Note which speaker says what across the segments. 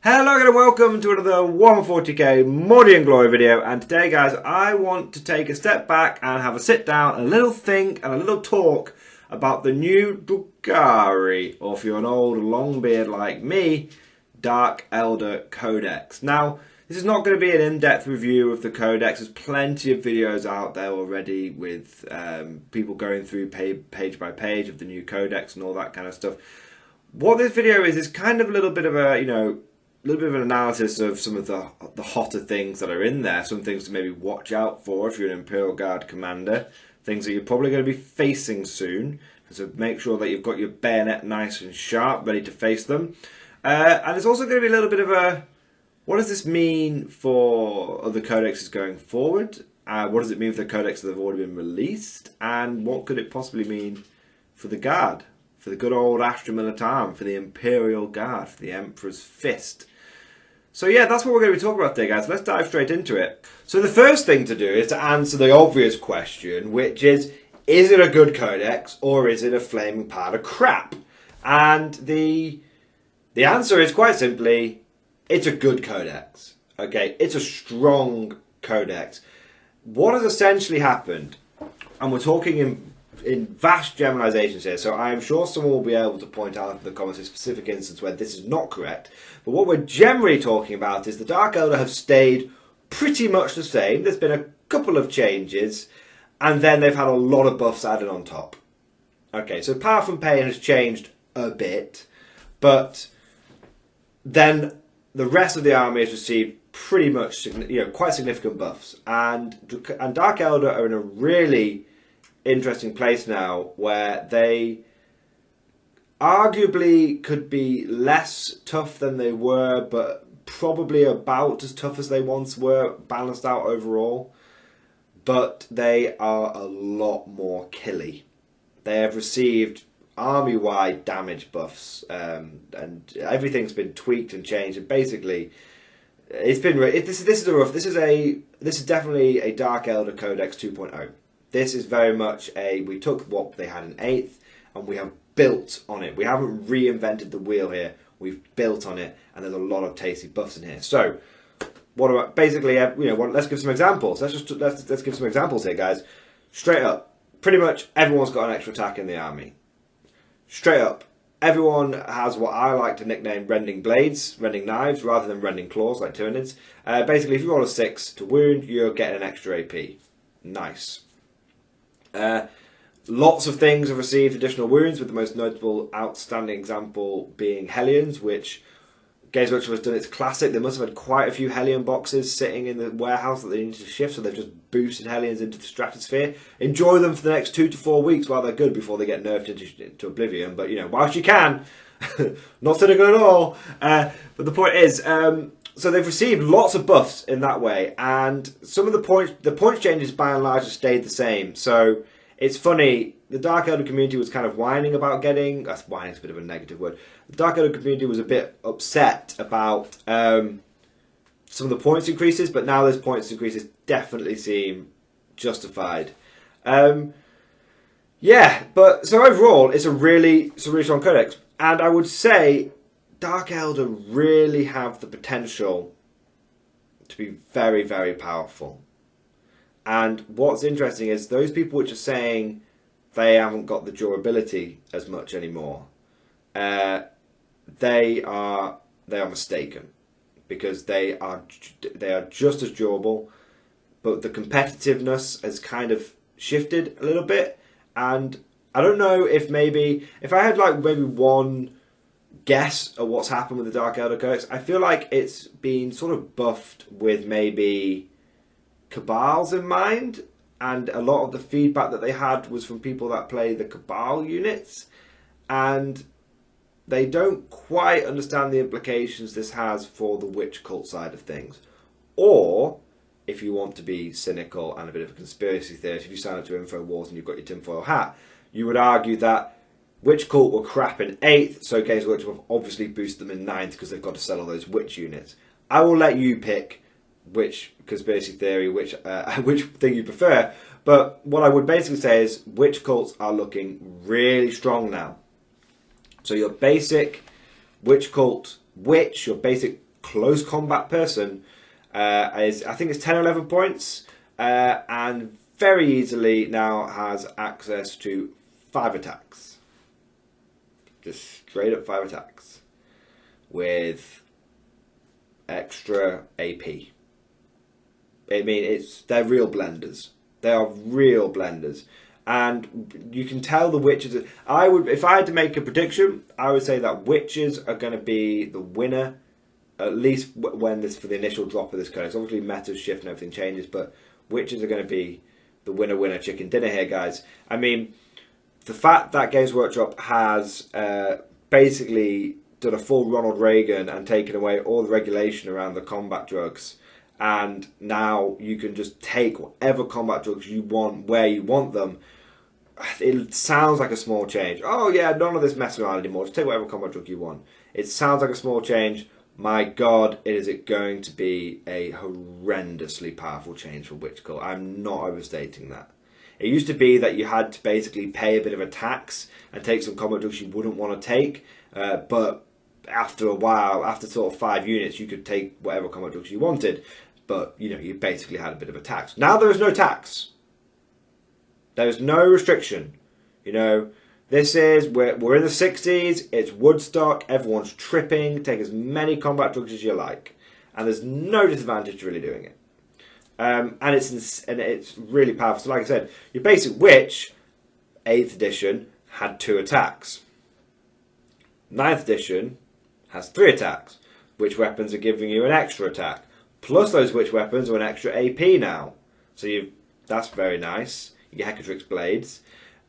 Speaker 1: Hello and welcome to another Warhammer 40k Mordian Glory video, and today guys I want to take a step back and have a sit down, a little think and a little talk about the new Drukhari, or if you're an old longbeard like me, Dark Elder Codex. Now this is not going to be an in-depth review of the Codex. There's plenty of videos out there already with people going through page by page of the new Codex and all that kind of stuff. What this video is kind of a little bit of a, a little bit of an analysis of some of the hotter things that are in there, some things to maybe watch out for if you're an Imperial Guard commander, things that you're probably going to be facing soon, so make sure that you've got your bayonet nice and sharp, ready to face them. And it's also going to be a little bit of a, what does this mean for other codexes going forward? What does it mean for the codex that have already been released? And what could it possibly mean for the Guard? For the good old Astra Militarum, for the Imperial Guard, for the Emperor's Fist. So yeah, that's what we're going to be talking about today, guys. Let's dive straight into it. So the first thing to do is to answer the obvious question, which is it a good codex or is it a flaming pile of crap? And the answer is quite simply, it's a good codex. Okay, it's a strong codex. What has essentially happened, and we're talking in vast generalizations here, so I am sure someone will be able to point out in the comments a specific instance where this is not correct, but what we're generally talking about is the Dark Elder have stayed pretty much the same. There's been a couple of changes, and then they've had a lot of buffs added on top. Okay, so Power from Pain has changed a bit, but then the rest of the army has received pretty much quite significant buffs, and Dark Elder are in a really interesting place now where they arguably could be less tough than they were, but probably about as tough as they once were, balanced out overall. But they are a lot more killy. They have received army-wide damage buffs, and everything's been tweaked and changed. And basically, it's been this is definitely a Dark Elder Codex 2.0. This is very much we took what they had in 8th and we have built on it. We haven't reinvented the wheel here. We've built on it, and there's a lot of tasty buffs in here. So, what about basically? Let's give some examples. Let's give some examples here, guys. Straight up, pretty much everyone's got an extra attack in the army. Straight up, everyone has what I like to nickname rending blades, rending knives, rather than rending claws like Tyranids. Basically, if you roll a 6 to wound, you're getting an extra AP. Nice. Lots of things have received additional wounds, with the most notable outstanding example being Hellions, which Games Workshop has done its classic. They must have had quite a few Hellion boxes sitting in the warehouse that they needed to shift, so they've just boosted Hellions into the stratosphere. Enjoy them for the next 2 to 4 weeks while they're good before they get nerfed into oblivion, but whilst you can, not cynical at all. But the point is, so they've received lots of buffs in that way, and some of the points changes by and large have stayed the same. So it's funny, the Dark Elder community was kind of whining about whining's a bit of a negative word. The Dark Elder community was a bit upset about some of the points increases, but now those points increases definitely seem justified. Yeah, but so overall, it's a really strong codex, and I would say Dark Elder really have the potential to be very, very powerful. And what's interesting is those people which are saying they haven't got the durability as much anymore, they are mistaken, because they are just as durable, but the competitiveness has kind of shifted a little bit. And I don't know if I had maybe one guess at what's happened with the Dark Elder Codex, I feel like it's been sort of buffed with maybe Cabals in mind, and a lot of the feedback that they had was from people that play the Cabal units, and they don't quite understand the implications this has for the witch cult side of things. Or, if you want to be cynical and a bit of a conspiracy theorist, if you sign up to InfoWars and you've got your tinfoil hat, you would argue that Witch Cult were crap in 8th, so Games Workshop have obviously boosted them in 9th because they've got to sell all those witch units. I will let you pick which conspiracy theory, which thing you prefer, but what I would basically say is witch cults are looking really strong now. So your basic witch cult witch, your basic close combat person is, I think it's 10 or 11 points, and very easily now has access to 5 attacks. Just straight up 5 attacks with extra AP. I mean, they're real blenders. They are real blenders. And you can tell the witches. If I had to make a prediction, I would say that witches are going to be the winner, at least when this for the initial drop of this codex. Obviously, meta's shift and everything changes, but witches are going to be the winner chicken dinner here, guys. I mean, the fact that Games Workshop has basically done a full Ronald Reagan and taken away all the regulation around the combat drugs, and now you can just take whatever combat drugs you want where you want them. It sounds like a small change. Oh yeah, none of this messing around anymore. Just take whatever combat drug you want. It sounds like a small change. My God, is it going to be a horrendously powerful change for Witch Cult. I'm not overstating that. It used to be that you had to basically pay a bit of a tax and take some combat drugs you wouldn't want to take, but after a while, after sort of 5 units, you could take whatever combat drugs you wanted. But, you know, you basically had a bit of a tax. Now there is no tax. There is no restriction. You know, we're in the 60s, it's Woodstock, everyone's tripping, take as many combat drugs as you like. And there's no disadvantage to really doing it. And it's really powerful. So like I said, your basic witch, 8th edition, had 2 attacks. 9th edition has 3 attacks. Witch weapons are giving you an extra attack. Plus those witch weapons are an extra AP now. So that's very nice. You get Hecatrix Blades.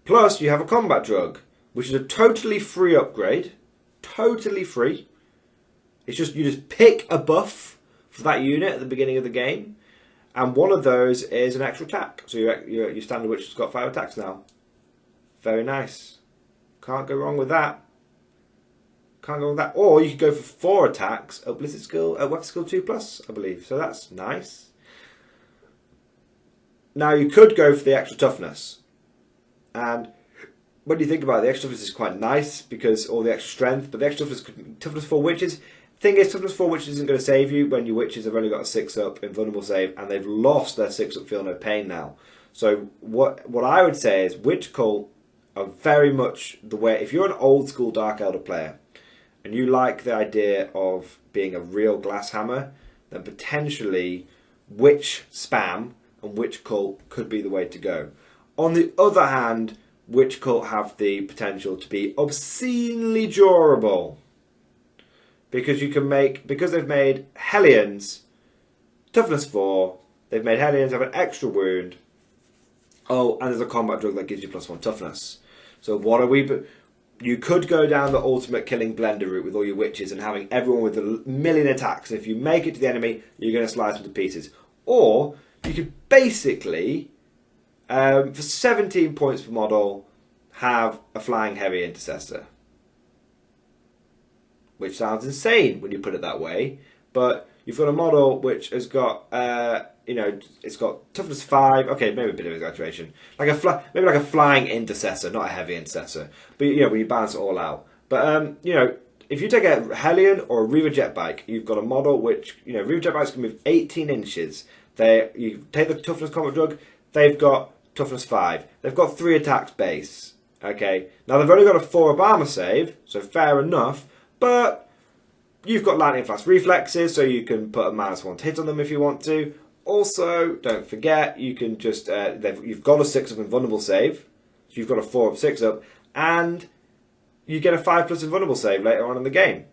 Speaker 1: Plus you have a combat drug, which is a totally free upgrade. Totally free. It's just, you just pick a buff for that unit at the beginning of the game. And one of those is an extra attack. So your standard witch has got 5 attacks now. Very nice. Can't go wrong with that. Can't go with that. Or you could go for 4 attacks at Blizzard skill, weapon skill 2+, I believe. So that's nice. Now you could go for the extra toughness. And when you think about it, the extra toughness is quite nice because all the extra strength, but the extra toughness for witches. Thing is, toughness 4 witches isn't going to save you when your witches have only got a 6-up invulnerable save and they've lost their 6-up feel no pain now. So what I would say is Witch Cult are very much the way, if you're an old school Dark Elder player and you like the idea of being a real glass hammer, then potentially Witch Spam and Witch Cult could be the way to go. On the other hand, Witch Cult have the potential to be obscenely durable. Because they've made Hellions toughness 4, they've made Hellions have an extra wound. Oh, and there's a combat drug that gives you +1 toughness. So what are we? You could go down the ultimate killing blender route with all your witches and having everyone with a million attacks. And if you make it to the enemy, you're going to slice them to pieces. Or you could basically, for 17 points per model, have a flying heavy intercessor. Which sounds insane when you put it that way, but you've got a model which has got, it's got toughness 5. Okay, maybe a bit of exaggeration, maybe like a flying intercessor, not a heavy intercessor. But when you balance it all out. But if you take a Hellion or a Reaver jet bike, you've got a model which Reaver jet bikes can move 18 inches. You take the toughness combat drug, they've got toughness 5. They've got 3 attacks base. Okay, now they've only got a 4-up armor save, so fair enough. But you've got lightning fast reflexes, so you can put a -1 to hit on them if you want to. Also, don't forget, you can just you've got a 6-up invulnerable save, so you've got a 4-up 6-up, and you get a 5+ invulnerable save later on in the game.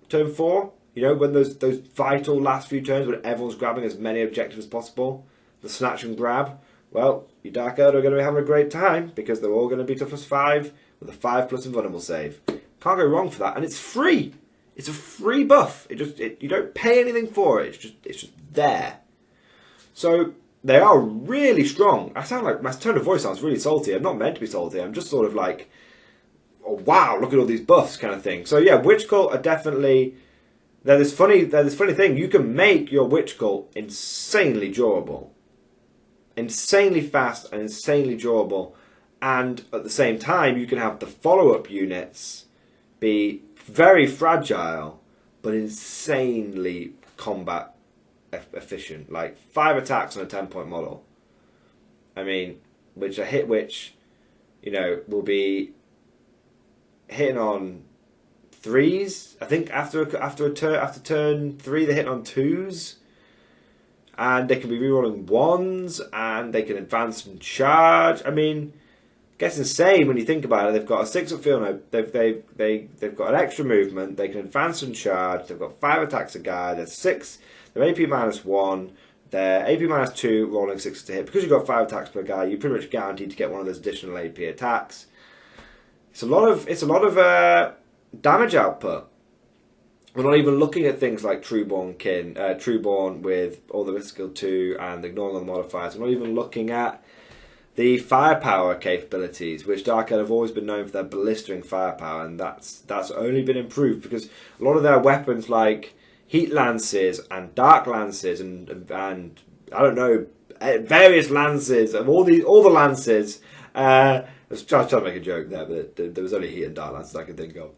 Speaker 1: Turn 4, when those vital last few turns when everyone's grabbing as many objectives as possible, the snatch and grab. Well, your Dark Elder are going to be having a great time because they're all going to be toughness 5 with a 5+ invulnerable save. Can't go wrong for that, and it's free. It's a free buff. You don't pay anything for it. It's just there. So they are really strong. I sound like my tone of voice sounds really salty. I'm not meant to be salty. I'm just sort of like, oh wow, look at all these buffs kind of thing. So yeah, Witch Cult are definitely. They're this funny thing. You can make your Witch Cult insanely durable, insanely fast, and insanely durable, and at the same time you can have the follow-up units be very fragile, but insanely combat efficient. Like 5 attacks on a 10-point model. I mean, which you know, will be hitting on 3s. I think after turn 3, they're hitting on 2s, and they can be rerolling 1s, and they can advance and charge. I mean, it gets insane when you think about it. They've got a 6-up field note. They've got an extra movement. They can advance and charge. They've got 5 attacks a guy. They're 6. They're AP -1. They're AP -2, rolling 6 to hit. Because you've got 5 attacks per guy, you're pretty much guaranteed to get one of those additional AP attacks. It's a lot of damage output. We're not even looking at things like Trueborn with all the risk skill 2 and ignoring all the modifiers. We're not even looking at the firepower capabilities, which Dark Elder have always been known for their blistering firepower, and that's only been improved because a lot of their weapons like heat lances and dark lances and I don't know, various lances of all the lances. I was trying to make a joke there, but there was only heat and dark lances I could think of.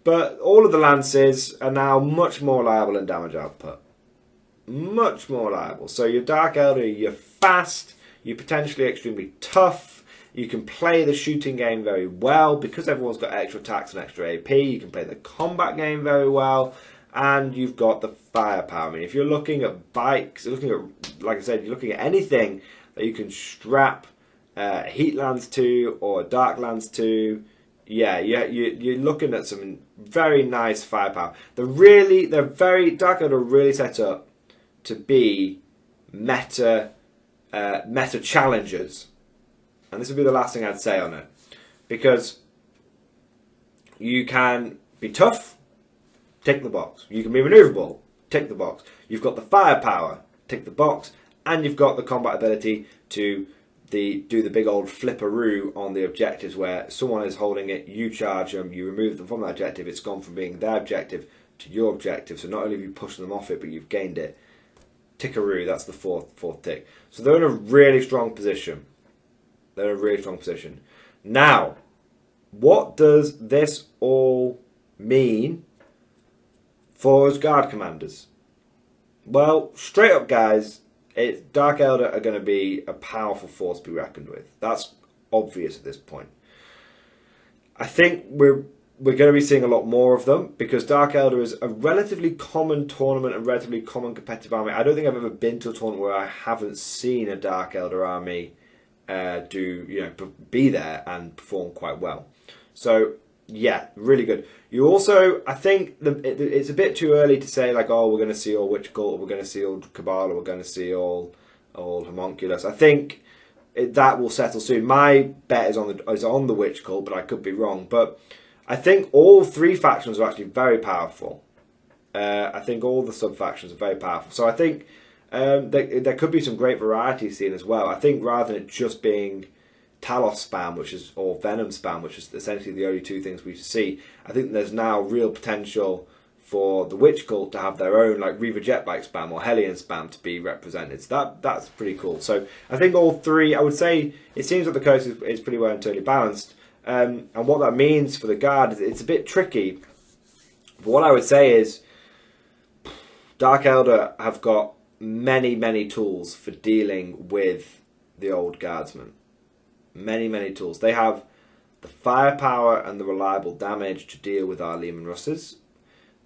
Speaker 1: But all of the lances are now much more reliable in damage output. Much more reliable. So your Dark Elder, you're fast, you're potentially extremely tough, you can play the shooting game very well because everyone's got extra attacks and extra AP, you can play the combat game very well, and you've got the firepower. I mean, if you're looking at bikes, you're looking at, like I said, you're looking at anything that you can strap heat lands to or dark lands to, you're looking at some very nice firepower. Dark Elder are really set up to be meta challengers, and this would be the last thing I'd say on it, because you can be tough, tick the box. You can be maneuverable, tick the box. You've got the firepower, tick the box, and you've got the combat ability to do the big old flipperoo on the objectives where someone is holding it, you charge them, you remove them from that objective, it's gone from being their objective to your objective. So not only have you pushed them off it, but you've gained it. Tickaroo, that's the fourth tick. So they're in a really strong position. They're in a really strong position. Now, what does this all mean for us guard commanders? Well, straight up, guys, Dark Elder are going to be a powerful force to be reckoned with. That's obvious at this point. I think we're going to be seeing a lot more of them because Dark Elder is a relatively common tournament and relatively common competitive army. I don't think I've ever been to a tournament where I haven't seen a Dark Elder army be there and perform quite well. So yeah, really good. You also, I think it's a bit too early to say like, oh, we're going to see all Witch Cult, or we're going to see all Cabal, or we're going to see all Homunculus. I think that will settle soon. My bet is on the Witch Cult, but I could be wrong. But I think all 3 factions are actually very powerful. I think all the sub-factions are very powerful. So I think there could be some great variety seen as well. I think rather than it just being Talos spam, or Venom spam, which is essentially the only 2 things we see, I think there's now real potential for the Witch Cult to have their own like Reaver Jetbike spam or Hellion spam to be represented. So that's pretty cool. So I think all 3, I would say, it seems like the coast is pretty well and totally balanced. And what that means for the guard is it's a bit tricky. But what I would say is Dark Elder have got many tools for dealing with the old guardsmen. Many tools. They have the firepower and the reliable damage to deal with our Leman Russes.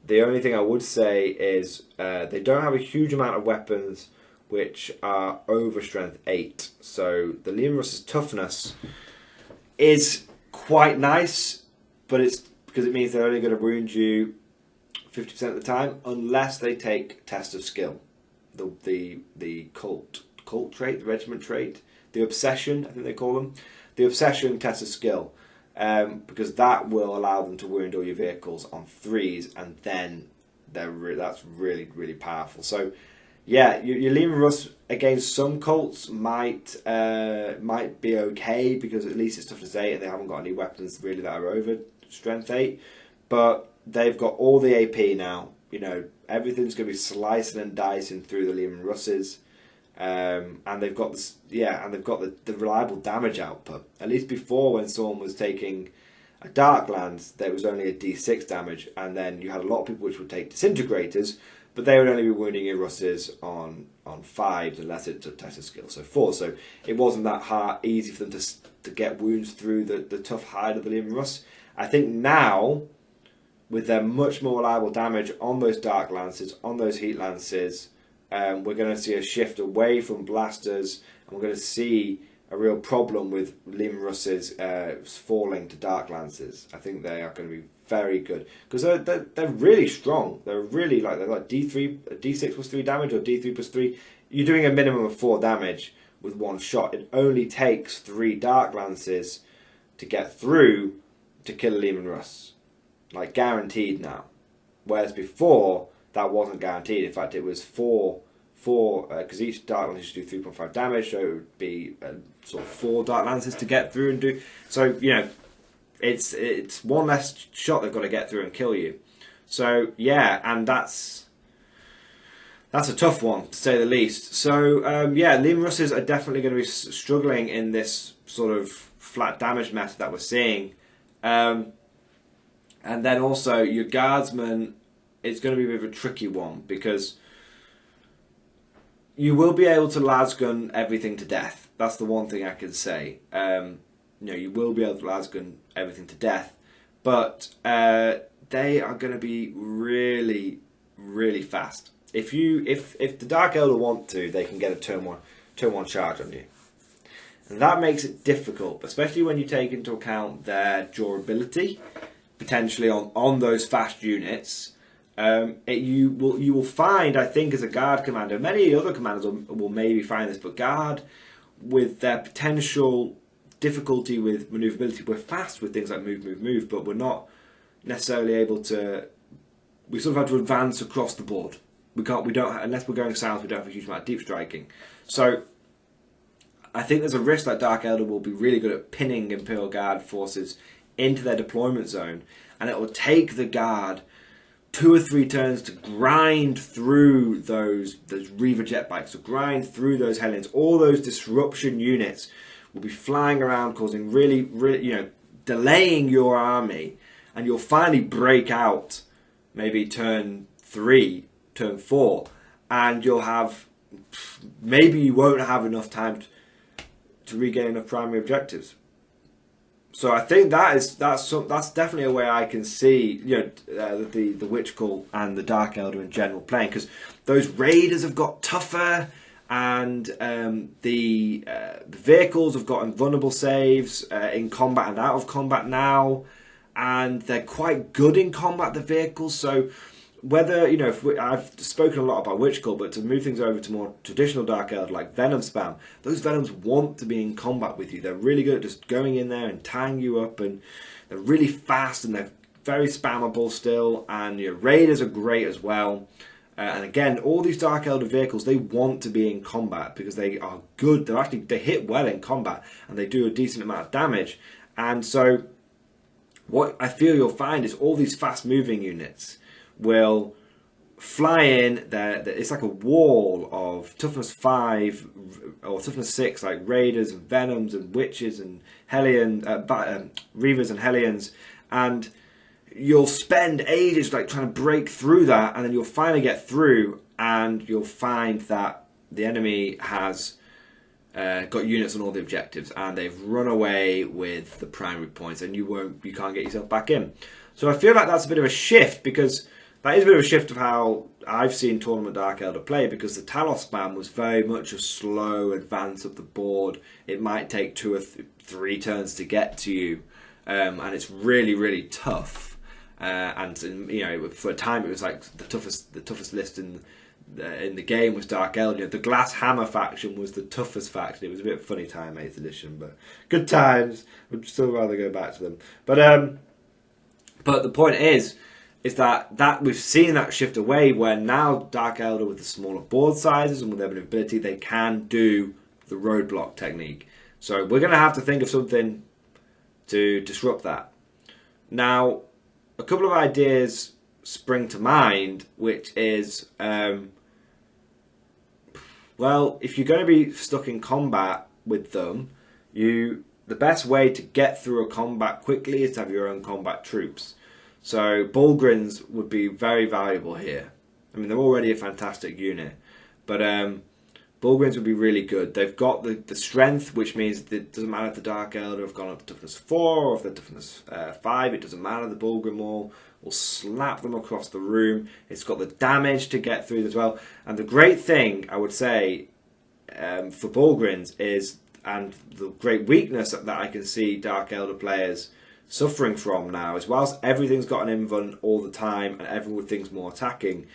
Speaker 1: The only thing I would say is they don't have a huge amount of weapons which are over strength 8. So the Leman Russes' toughness is quite nice, but it's because it means they're only going to wound you 50% of the time unless they take test of skill. The cult trait, the regiment trait, the obsession, I think they call them, the obsession test of skill, because that will allow them to wound all your vehicles on 3s, and then that's really powerful. So yeah, your Leman Russ against some cults might be okay because at least it's toughness 8 and they haven't got any weapons really that are over strength 8, but they've got all the AP now. You know, everything's going to be slicing and dicing through the Leman Russes. And they've got this, and they've got the reliable damage output. At least before, when someone was taking a Darklands, there was only a D6 damage, and then you had a lot of people which would take disintegrators, but they would only be wounding your Russes on 5s unless it's a test of skill, so 4. So it wasn't that easy for them to get wounds through the tough hide of the Leman Russ. I think now, with their much more reliable damage on those Dark Lances, on those Heat Lances, we're going to see a shift away from blasters, and we're going to see a real problem with Leman Russes falling to Dark Lances. I think they are going to be very good because they're really strong. They're like D3, D6 plus 3 damage or D3 plus 3. You're doing a minimum of 4 damage with one shot. It only takes 3 Dark Lances to get through to kill a Leman Russ, like guaranteed now. Whereas before that wasn't guaranteed. In fact, it was 4 because each Dark Lance used to do 3.5 damage, so it would be sort of 4 Dark Lances to get through and do. So you know, it's one less shot they've got to get through and kill you. So yeah, and that's a tough one to say the least. So yeah, Leman Russes are definitely going to be struggling in this sort of flat damage meta that we're seeing. And then also your Guardsmen, it's going to be a bit of a tricky one because you will be able to lasgun everything to death. That's the one thing I can say. You know, you will be able to lasgun everything to death, but they are going to be really, really fast. If the Dark Elder want to, they can get a turn one charge on you, and that makes it difficult, especially when you take into account their durability potentially on those fast units. You will find, I think, as a Guard commander, many other commanders will maybe find this, but Guard, with their potential difficulty with manoeuvrability, we're fast with things like move, but we're not necessarily able to. We sort of have to advance across the board. We don't unless we're going south. We don't have a huge amount of deep striking. So I think there's a risk that Dark Elder will be really good at pinning Imperial Guard forces into their deployment zone, and it will take the Guard 2 or 3 turns to grind through those Reaver jet bikes, to grind through those Hellions. All those disruption units will be flying around, causing really, delaying your army, and you'll finally break out maybe turn 3, turn 4, and you'll have, maybe you won't have enough time to regain enough primary objectives. So I think that's definitely a way I can see the Witch Cult and the Dark Elder in general playing, because those Raiders have got tougher, and the vehicles have got invulnerable saves in combat and out of combat now, and they're quite good in combat, the vehicles. So whether, I've spoken a lot about Witch Cult, but to move things over to more traditional Dark Elder like Venom spam, those Venoms want to be in combat with you. They're really good at just going in there and tying you up, and they're really fast, and they're very spammable still, and your Raiders are great as well. And again, all these Dark Elder vehicles, they want to be in combat because they are good. They hit well in combat, and they do a decent amount of damage. And so what I feel you'll find is all these fast moving units will fly in. It's like a wall of toughness 5 or toughness 6, like Raiders and Venoms and Witches and Reavers and Hellions, and you'll spend ages trying to break through that, and then you'll finally get through, and you'll find that the enemy has got units on all the objectives, and they've run away with the primary points, and you can't get yourself back in. So I feel like that's a bit of a shift, because that is a bit of a shift of how I've seen Tournament Dark Elder play, because the Talos spam was very much a slow advance up the board. It might take 2 or 3 turns to get to you, and it's really, really tough. And for a time it was like the toughest list in the game was Dark Elder. The Glass Hammer faction was the toughest faction. It was a bit funny time 8th edition, but good times. Would still rather go back to them. But the point is that we've seen that shift away, where now Dark Elder, with the smaller board sizes and with their ability, they can do the roadblock technique. So we're going to have to think of something to disrupt that. Now, a couple of ideas spring to mind, which is, well, if you're going to be stuck in combat with them, the best way to get through a combat quickly is to have your own combat troops. So Bullgryns would be very valuable here. I mean, they're already a fantastic unit, but Bullgryns would be really good. They've got the strength, which means that it doesn't matter if the Dark Elder have gone up to toughness 4 or if they're toughness 5. It doesn't matter. The Bullgryn Maul will slap them across the room. It's got the damage to get through as well. And the great thing, I would say, for Bullgryns is, and the great weakness that I can see Dark Elder players suffering from now, is whilst everything's got an invuln all the time and everything's more attacking,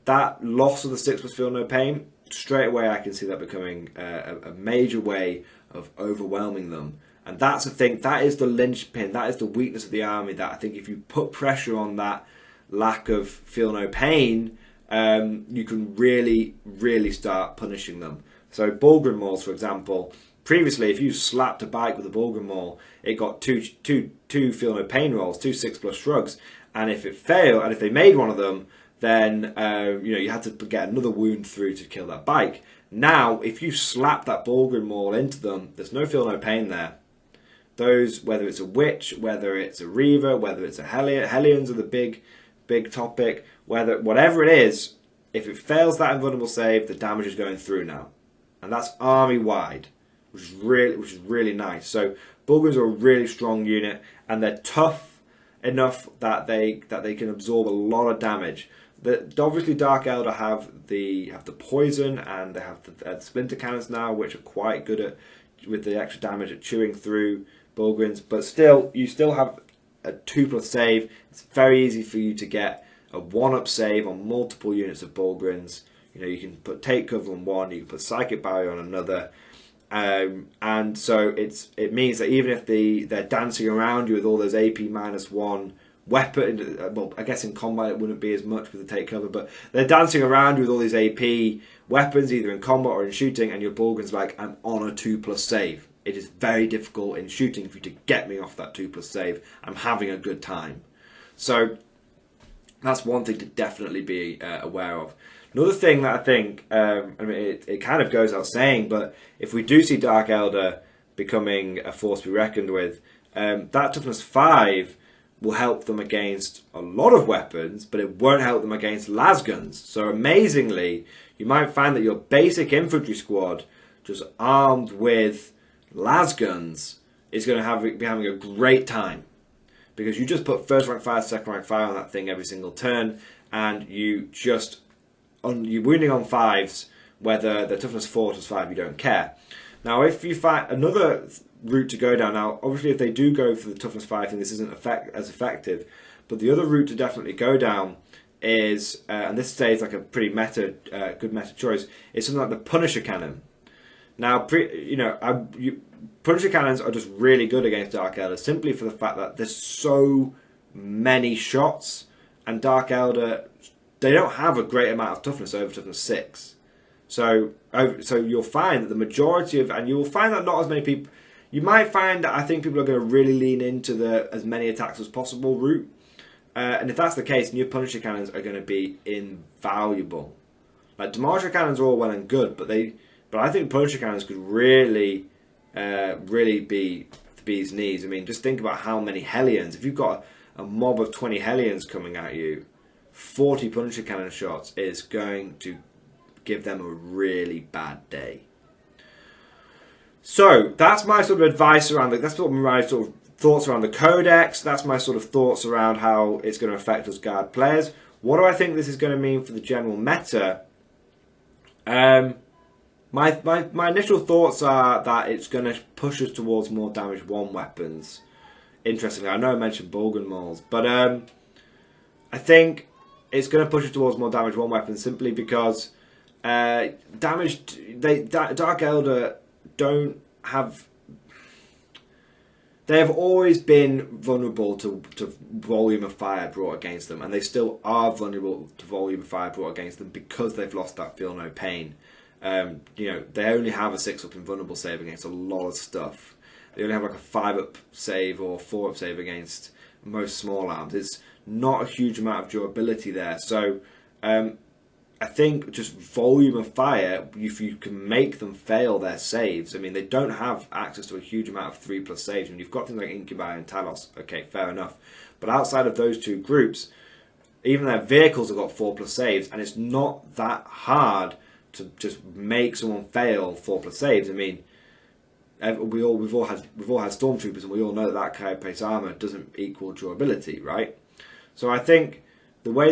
Speaker 1: that loss of the 6+ feel no pain, straight away I can see that becoming a major way of overwhelming them. And that's the thing, that is the linchpin, that is the weakness of the army, that I think if you put pressure on that lack of feel no pain, you can really, really start punishing them. So Bullgryn Mauls, for example, previously if you slapped a bike with a Bullgryn Maul, it got two feel no pain rolls, 2 6+ shrugs, and if it failed, and if they made one of them, then you had to get another wound through to kill that bike. Now, if you slap that Bullgryn Maul into them, there's no feel no pain there. Those, whether it's a Witch, whether it's a Reaver, whether it's a Hellions are the big topic, whatever it is, if it fails that invulnerable save, the damage is going through now. And that's army wide, which is really nice. So Bullgryns are a really strong unit, and they're tough enough that they can absorb a lot of damage. Obviously Dark Elder have the poison, and they have the splinter cannons now, which are quite good with the extra damage at chewing through Bullgryns. But still, you still have a 2+ save. It's very easy for you to get a 1-up save on multiple units of Bullgryns. You can put take cover on one, you can put psychic barrier on another, and so it means that even if they're dancing around you with all those AP -1 weapon, well, I guess in combat it wouldn't be as much with the take cover, but they're dancing around you with all these AP weapons, either in combat or in shooting, and your Bullgryn's like, I'm on a 2+ save. It is very difficult in shooting for you to get me off that 2+ save. I'm having a good time. So that's one thing to definitely be aware of. Another thing that I think, I mean, it kind of goes out saying, but if we do see Dark Elder becoming a force to be reckoned with, that toughness 5 will help them against a lot of weapons, but it won't help them against lasguns. So amazingly, you might find that your basic infantry squad, just armed with lasguns, is going to be having a great time, because you just put first rank fire, second rank fire on that thing every single turn, and you're wounding on 5s, whether they're toughness 4 to 5, you don't care. Now, if you find another route to go down, now obviously if they do go for the toughness 5 thing, this isn't as effective, but the other route to definitely go down is, and this stays like a pretty good meta choice, is something like the Punisher Cannon. Now, Punisher Cannons are just really good against Dark Elder, simply for the fact that there's so many shots, and Dark Elder, they don't have a great amount of toughness over toughness 6. So you'll find that the majority of, and you will find that not as many people, you might find that I think people are going to really lean into the as many attacks as possible route. And if that's the case, new Punisher Cannons are going to be invaluable. Like, Demolisher Cannons are all well and good, but I think Punisher Cannons could really be the bee's knees. I mean, just think about how many Hellions. If you've got a mob of 20 Hellions coming at you, 40 Punisher Cannon shots is going to give them a really bad day. So that's my sort of advice around that's sort of my sort of thoughts around the codex. That's my sort of thoughts around how it's going to affect us guard players. What do I think this is going to mean for the general meta? My initial thoughts are that it's going to push us towards more damage 1 weapons. Interestingly, I know I mentioned Bullgryn Mauls, but I think it's going to push us towards more damage 1 weapons simply because Dark Elder don't have. They have always been vulnerable to volume of fire brought against them, and they still are vulnerable to volume of fire brought against them because they've lost that feel no pain. They only have a 6-up invulnerable save against a lot of stuff. They only have like a 5-up save or 4-up save against most small arms. It's not a huge amount of durability there. So I think just volume of fire, if you can make them fail their saves. I mean, they don't have access to a huge amount of 3+ saves. I mean, you've got things like Incubi and Talos. Okay, fair enough. But outside of those two groups, even their vehicles have got 4+ saves, and it's not that hard to just make someone fail 4+ saves. I mean, we've all had stormtroopers, and we all know that carapace armor doesn't equal durability, right? So I think what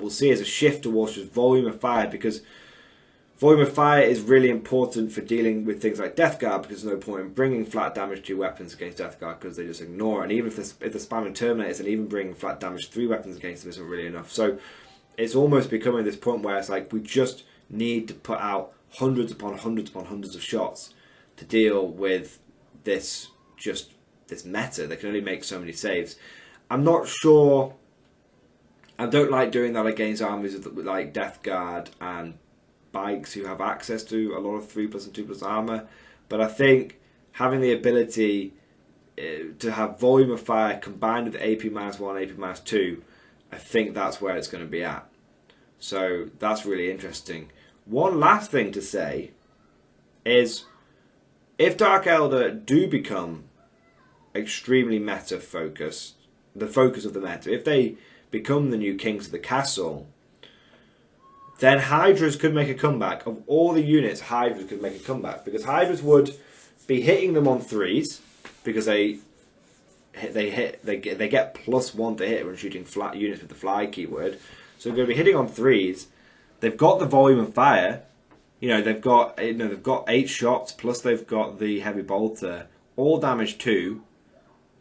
Speaker 1: we'll see is a shift towards just volume of fire, because volume of fire is really important for dealing with things like Death Guard, because there's no point in bringing flat damage 2 weapons against Death Guard because they just ignore it. And even if they're spamming Terminators, and even bringing flat damage 3 weapons against them isn't really enough. So it's almost becoming this point where it's like we just need to put out hundreds upon hundreds upon hundreds of shots to deal with this meta. They can only make so many saves. I'm not sure. I don't like doing that against armies like Death Guard and bikes who have access to a lot of 3+ and 2+ armor, but I think having the ability to have volume of fire combined with AP-1, AP-2, I think that's where it's going to be at. So that's really interesting. One last thing to say is, if Dark Elder do become extremely meta focused, the focus of the meta, if they become the new kings of the castle, then Hydras could make a comeback. Of all the units, Hydras could make a comeback, because Hydras would be hitting them on 3s, because they get +1 to hit when shooting flat units with the fly keyword. So they're going to be hitting on 3s. They've got the volume of fire. They've got 8 shots, plus they've got the heavy bolter, all damage 2.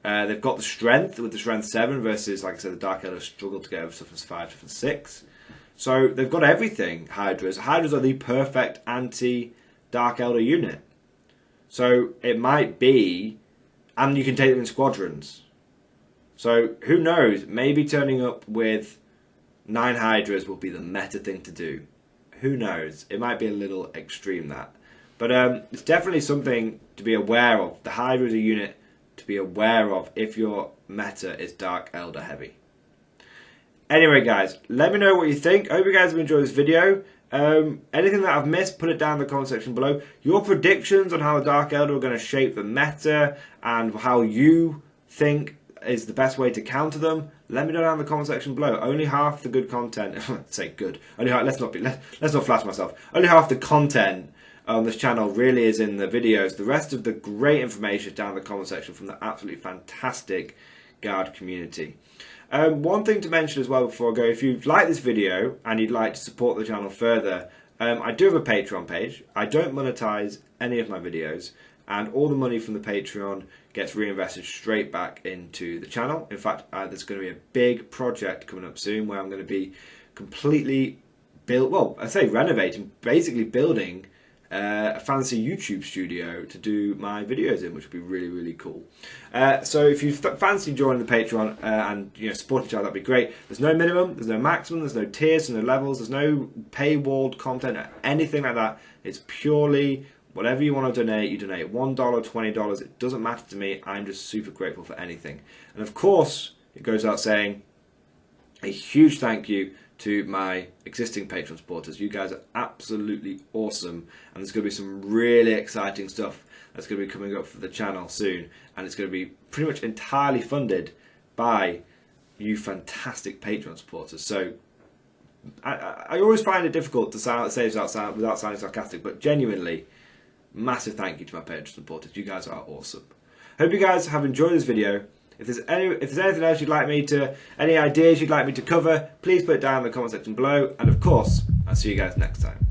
Speaker 1: They've got the strength with the strength 7 versus, like I said, the Dark Elder struggle to get over toughness 5, toughness 6. So they've got everything, Hydras. Hydras are the perfect anti-Dark Elder unit. So it might be, and you can take them in squadrons. So who knows, maybe turning up with 9 Hydras will be the meta thing to do. Who knows, it might be a little extreme, that. But it's definitely something to be aware of. The Hydra is a unit to be aware of if your meta is Dark Elder heavy. Anyway guys, let me know what you think. I hope you guys have enjoyed this video. Anything that I've missed, put it down in the comment section below. Your predictions on how the Dark Elder are going to shape the meta and how you think is the best way to counter them, let me know down in the comment section below. Only half the good content, say good, only half, let's not flatter myself. Only half the content on this channel really is in the videos. The rest of the great information is down in the comment section from the absolutely fantastic Guard community. One thing to mention as well before I go, if you've liked this video and you'd like to support the channel further, I do have a Patreon page. I don't monetize any of my videos, and all the money from the Patreon gets reinvested straight back into the channel. In fact, there's going to be a big project coming up soon where I'm going to be completely renovating, basically building a fancy YouTube studio to do my videos in, which would be really, really cool. So if you fancy joining the Patreon and support each other, that'd be great. There's no minimum, there's no maximum, there's no tiers, there's no levels, there's no paywalled content, anything like that. It's purely whatever you want to donate. You donate $1, $20, it doesn't matter to me. I'm just super grateful for anything. And of course, it goes without saying, a huge thank you to my existing Patreon supporters. You guys are absolutely awesome, and there's going to be some really exciting stuff that's going to be coming up for the channel soon, and it's going to be pretty much entirely funded by you fantastic Patreon supporters. So I always find it difficult to say without sounding sarcastic, but genuinely, massive thank you to my Patreon supporters. You guys are awesome. Hope you guys have enjoyed this video. If there's anything else you'd like me to, any ideas you'd like me to cover, please put it down in the comment section below. And of course, I'll see you guys next time.